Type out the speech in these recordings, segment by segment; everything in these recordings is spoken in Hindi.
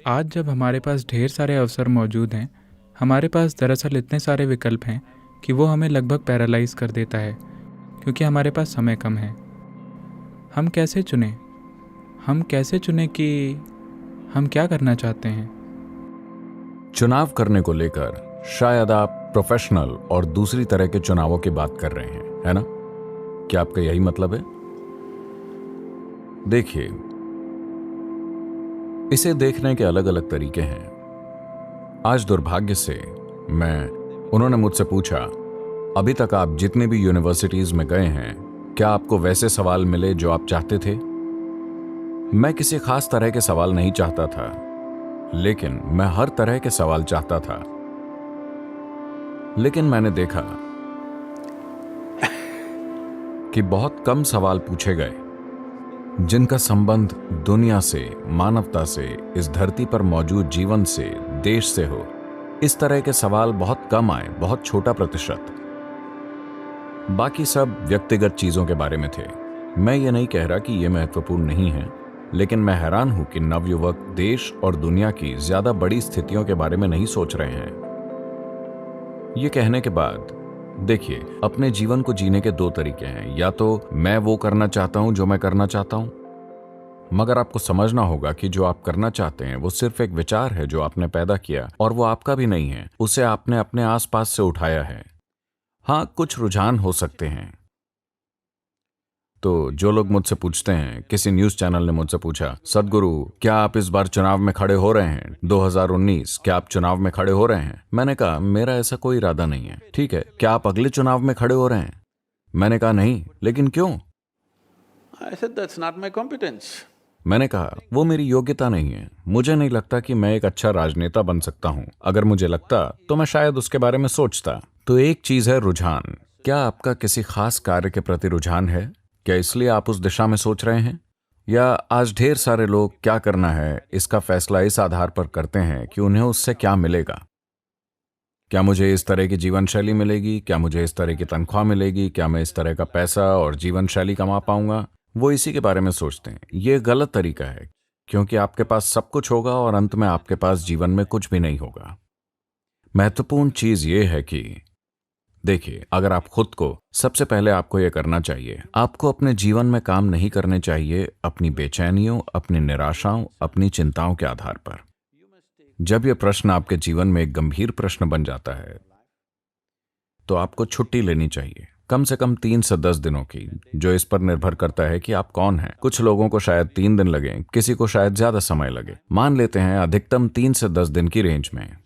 आज जब हमारे पास ढेर सारे अवसर मौजूद हैं, हमारे पास दरअसल इतने सारे विकल्प हैं कि वो हमें लगभग पैरालाइज कर देता है, क्योंकि हमारे पास समय कम है। हम कैसे चुनें? हम कैसे चुनें कि हम क्या करना चाहते हैं? चुनाव करने को लेकर शायद आप प्रोफेशनल और दूसरी तरह के चुनावों की बात कर रहे हैं, है ना? क्या आपका यही मतलब है? देखिए, इसे देखने के अलग अलग तरीके हैं। आज दुर्भाग्य से उन्होंने मुझसे पूछा, अभी तक आप जितने भी यूनिवर्सिटीज में गए हैं, क्या आपको वैसे सवाल मिले जो आप चाहते थे? मैं किसी खास तरह के सवाल नहीं चाहता था, लेकिन मैं हर तरह के सवाल चाहता था। लेकिन मैंने देखा कि बहुत कम सवाल पूछे गए जिनका संबंध दुनिया से, मानवता से, इस धरती पर मौजूद जीवन से, देश से हो। इस तरह के सवाल बहुत कम आए, बहुत छोटा प्रतिशत। बाकी सब व्यक्तिगत चीजों के बारे में थे। मैं ये नहीं कह रहा कि ये महत्वपूर्ण नहीं है, लेकिन मैं हैरान हूं कि नवयुवक देश और दुनिया की ज्यादा बड़ी स्थितियों के बारे में नहीं सोच रहे हैं। ये कहने के बाद देखिए, अपने जीवन को जीने के दो तरीके हैं। या तो मैं वो करना चाहता हूं जो मैं करना चाहता हूं, मगर आपको समझना होगा कि जो आप करना चाहते हैं वो सिर्फ एक विचार है जो आपने पैदा किया, और वो आपका भी नहीं है। उसे आपने अपने आसपास से उठाया है। हाँ, कुछ रुझान हो सकते हैं। तो जो लोग मुझसे पूछते हैं, किसी न्यूज चैनल ने मुझसे पूछा, सदगुरु क्या आप इस बार चुनाव में खड़े हो रहे हैं? 2019 क्या आप चुनाव में खड़े हो रहे हैं? मैंने कहा, मेरा ऐसा कोई इरादा नहीं है। ठीक है, क्या आप अगले चुनाव में खड़े हो रहे हैं? मैंने कहा, नहीं। लेकिन क्यों? I said, that's not my competence. मैंने कहा, वो मेरी योग्यता नहीं है। मुझे नहीं लगता कि मैं एक अच्छा राजनेता बन सकता हूं। अगर मुझे लगता तो मैं शायद उसके बारे में सोचता। तो एक चीज है रुझान। क्या आपका किसी खास कार्य के प्रति रुझान है? क्या इसलिए आप उस दिशा में सोच रहे हैं? या आज ढेर सारे लोग क्या करना है इसका फैसला इस आधार पर करते हैं कि उन्हें उससे क्या मिलेगा? क्या मुझे इस तरह की जीवन शैली मिलेगी? क्या मुझे इस तरह की तनख्वाह मिलेगी? क्या मैं इस तरह का पैसा और जीवन शैली कमा पाऊंगा? वो इसी के बारे में सोचते हैं। ये गलत तरीका है, क्योंकि आपके पास सब कुछ होगा और अंत में आपके पास जीवन में कुछ भी नहीं होगा। महत्वपूर्ण चीज ये है कि देखिए, अगर आप खुद को, सबसे पहले आपको यह करना चाहिए, आपको अपने जीवन में काम नहीं करने चाहिए अपनी बेचैनियों, अपनी निराशाओं, अपनी चिंताओं के आधार पर। जब यह प्रश्न आपके जीवन में एक गंभीर प्रश्न बन जाता है, तो आपको छुट्टी लेनी चाहिए, कम से कम 3 से 10 दिनों की, जो इस पर निर्भर करता है कि आप कौन हैं। कुछ लोगों को शायद 3 दिन लगे, किसी को शायद ज्यादा समय लगे। मान लेते हैं अधिकतम 3 से 10 दिन की रेंज में।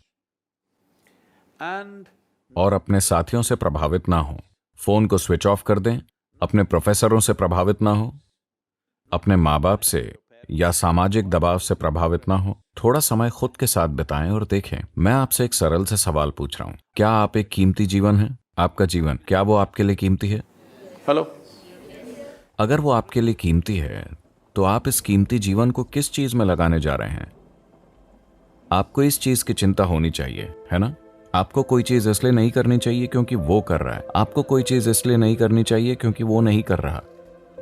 और अपने साथियों से प्रभावित ना हो। फोन को स्विच ऑफ कर दें। अपने प्रोफेसरों से प्रभावित ना हो, अपने माँ बाप से या सामाजिक दबाव से प्रभावित ना हो। थोड़ा समय खुद के साथ बिताएं और देखें। मैं आपसे एक सरल से सवाल पूछ रहा हूं, क्या आप एक कीमती जीवन है? आपका जीवन, क्या वो आपके लिए कीमती है? हेलो। अगर वो आपके लिए कीमती है, तो आप इस कीमती जीवन को किस चीज में लगाने जा रहे हैं? आपको इस चीज की चिंता होनी चाहिए, है ना? आपको कोई चीज इसलिए नहीं करनी चाहिए क्योंकि वो कर रहा है। आपको कोई चीज इसलिए नहीं करनी चाहिए क्योंकि वो नहीं कर रहा।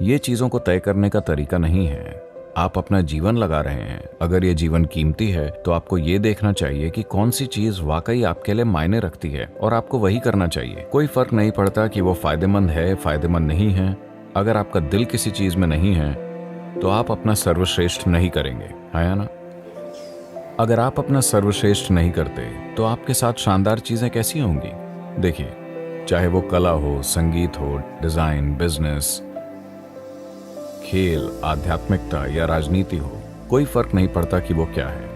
ये चीजों को तय करने का तरीका नहीं है। आप अपना जीवन लगा रहे हैं। अगर ये जीवन कीमती है, तो आपको ये देखना चाहिए कि कौन सी चीज वाकई आपके लिए मायने रखती है, और आपको वही करना चाहिए। कोई फर्क नहीं पड़ता कि वो फायदेमंद है, फायदेमंद नहीं है। अगर आपका दिल किसी चीज में नहीं है, तो आप अपना सर्वश्रेष्ठ नहीं करेंगे, है ना? अगर आप अपना सर्वश्रेष्ठ नहीं करते, तो आपके साथ शानदार चीजें कैसी होंगी? देखिए, चाहे वो कला हो, संगीत हो, डिजाइन, बिजनेस, खेल, आध्यात्मिकता या राजनीति हो, कोई फर्क नहीं पड़ता कि वो क्या है।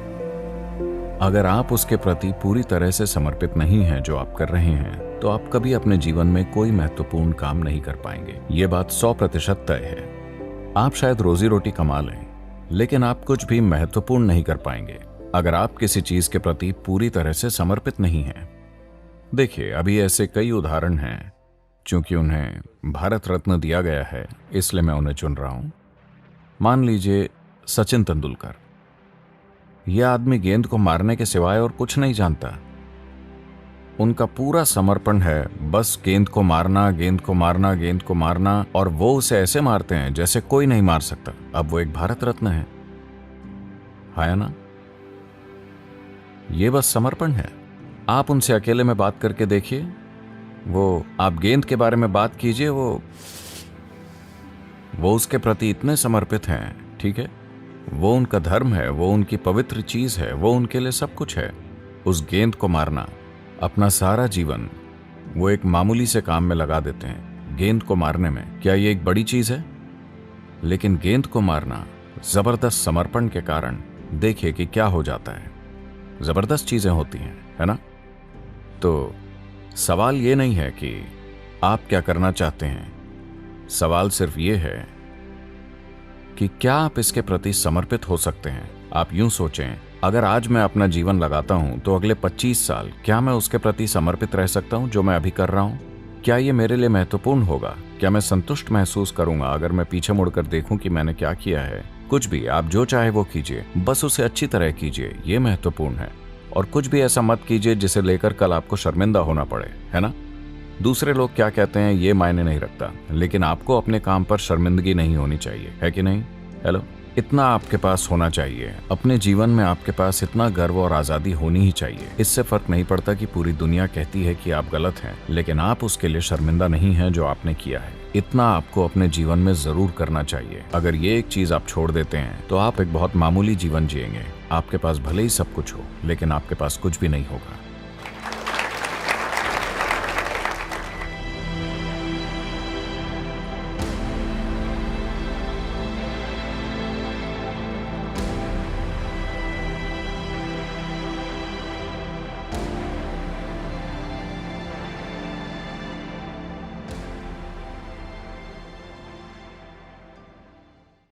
अगर आप उसके प्रति पूरी तरह से समर्पित नहीं हैं जो आप कर रहे हैं, तो आप कभी अपने जीवन में कोई महत्वपूर्ण काम नहीं कर पाएंगे। ये बात 100% तय है। आप शायद रोजी रोटी कमा लें, लेकिन आप कुछ भी महत्वपूर्ण नहीं कर पाएंगे अगर आप किसी चीज के प्रति पूरी तरह से समर्पित नहीं हैं। देखिए, अभी ऐसे कई उदाहरण हैं। चूंकि उन्हें भारत रत्न दिया गया है, इसलिए मैं उन्हें चुन रहा हूं। मान लीजिए सचिन तेंदुलकर। यह आदमी गेंद को मारने के सिवाय और कुछ नहीं जानता। उनका पूरा समर्पण है बस गेंद को मारना, गेंद को मारना, गेंद को मारना, और वो उसे ऐसे मारते हैं जैसे कोई नहीं मार सकता। अब वो एक भारत रत्न है ना? ये बस समर्पण है। आप उनसे अकेले में बात करके देखिए, वो आप गेंद के बारे में बात कीजिए, वो उसके प्रति इतने समर्पित हैं, ठीक है? वो उनका धर्म है, वो उनकी पवित्र चीज है, वो उनके लिए सब कुछ है। उस गेंद को मारना, अपना सारा जीवन वो एक मामूली से काम में लगा देते हैं, गेंद को मारने में। क्या ये एक बड़ी चीज है? लेकिन गेंद को मारना जबरदस्त समर्पण के कारण देखिए कि क्या हो जाता है। जबरदस्त चीजें होती हैं, है ना? तो सवाल ये नहीं है कि आप क्या करना चाहते हैं, सवाल सिर्फ ये है कि क्या आप इसके प्रति समर्पित हो सकते हैं। आप यूं सोचें, अगर आज मैं अपना जीवन लगाता हूं तो अगले 25 साल क्या मैं उसके प्रति समर्पित रह सकता हूं जो मैं अभी कर रहा हूं? क्या ये मेरे लिए महत्वपूर्ण होगा? क्या मैं संतुष्ट महसूस करूंगा अगर मैं पीछे मुड़कर देखूं कि मैंने क्या किया है? कुछ भी, आप जो चाहे वो कीजिए, बस उसे अच्छी तरह कीजिए, ये महत्वपूर्ण है। और कुछ भी ऐसा मत कीजिए जिसे लेकर कल आपको शर्मिंदा होना पड़े, है ना? दूसरे लोग क्या कहते हैं ये मायने नहीं रखता, लेकिन आपको अपने काम पर शर्मिंदगी नहीं होनी चाहिए, है कि नहीं? हेलो, इतना आपके पास होना चाहिए। अपने जीवन में आपके पास इतना गर्व और आजादी होनी ही चाहिए। इससे फर्क नहीं पड़ता कि पूरी दुनिया कहती है कि आप गलत हैं, लेकिन आप उसके लिए शर्मिंदा नहीं हैं जो आपने किया है। इतना आपको अपने जीवन में जरूर करना चाहिए। अगर ये एक चीज आप छोड़ देते हैं तो आप एक बहुत मामूली जीवन जिएंगे। आपके पास भले ही सब कुछ हो, लेकिन आपके पास कुछ भी नहीं होगा।